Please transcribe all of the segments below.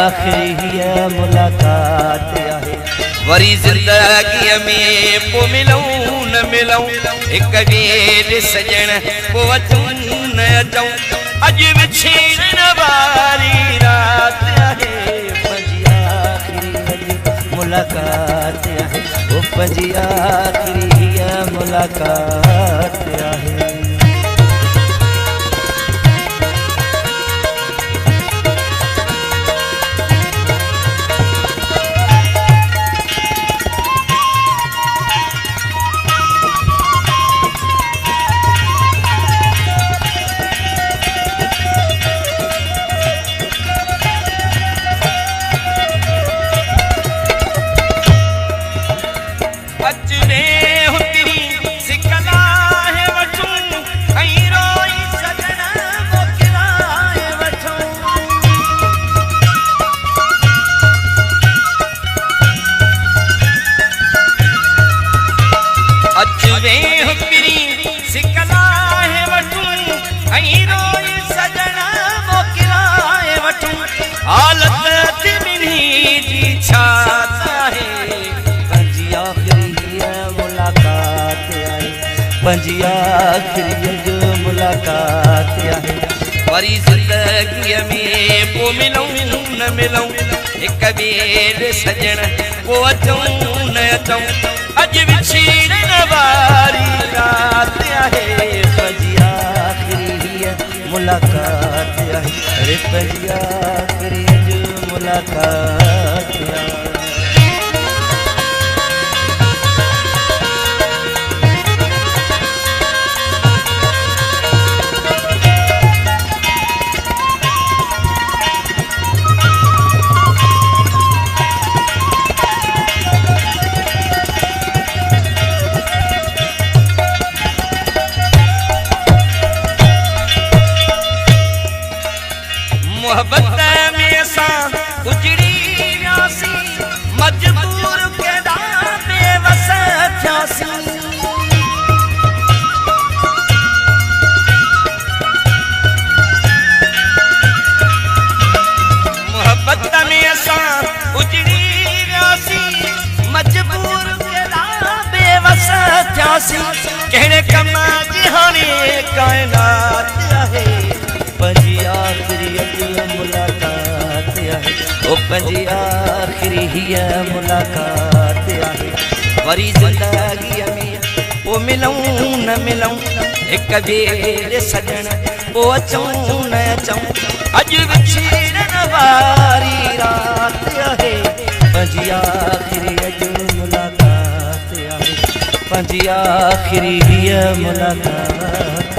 आखिरी हीअ मुलाकात आहे वरी ज़िंदगीअ में पोइ मिलूं न मिलूं हिक ॿिए सजण पोइ अचूं न अचूं अॼु विछड़ण वारी रात आहे पंहिंजी आखिरी अॼु मुलाकात आहे ओ पंहिंजी आखिरी हीअ मुलाकात आहे पंहिंजी आखिरी अॼु मुलाकात आहे वरी ज़िंदगीअ में पोइ मिलूं न मिलूं हिक ॿिए सजण पोइ अचूं न अचूं अॼु विछड़ण वारी रात आहे पंहिंजी आखिरी हीअ मुलाकात आहे अरे पंहिंजी आखिरी अॼु मुलाकात आहे मोहब्बत में असां उजड़ी वियासीं मजबूर केॾा बेवस थियासीं मोहब्बत में असां उजड़ी वियासीं मजबूर केॾा बेवस थियासीं कहिड़े कम जी हाणे काइनात आहे पंहिंजी आखिरी अॼु मुलाकात आहे ओ पंहिंजी आखिरी हीअ मुलाकात आहे वरी ज़िंदगीअ में पोइ मिलूं न मिलूं हिक ॿिए सजण पोइ अचूं न अचूं अॼु विछड़ण वारी रात आहे पंहिंजी आखिरी अॼु मुलाकात आहे पंहिंजी आखिरी हीअ मुलाकात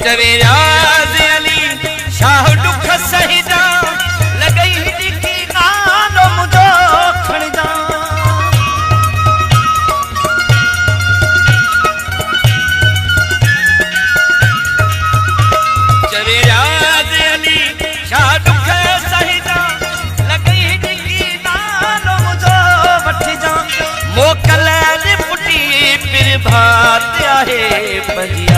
रियाज़ अली शाह दुख सहिदा लॻई ॾिकी नालो मुंहिंजो खणदा चवे रियाज़ अली शाह दुख सहिदा लॻई ॾिकी नालो मुंहिंजो वठिजा मोकल पुटी पिर भात आहे पंहिंजी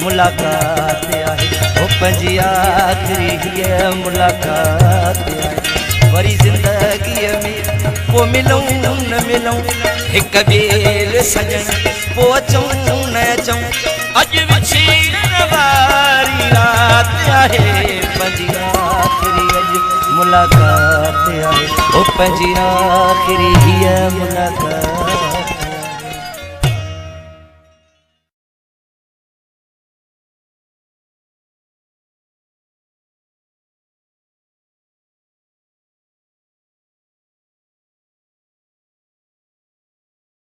मुलाकात आहे ओ पंहिंजी आखिरी हीअ मुलाकात आहे वरी ज़िंदगीअ में पोइ मिलूं न मिलूं हिक ॿिए सजण पोइ अचूं न अचूं अॼु विछड़ण वारी रात आहे पंहिंजी आखिरी अॼु मुलाकात आहे ओ पंहिंजी आखिरी हीअ मुलाकात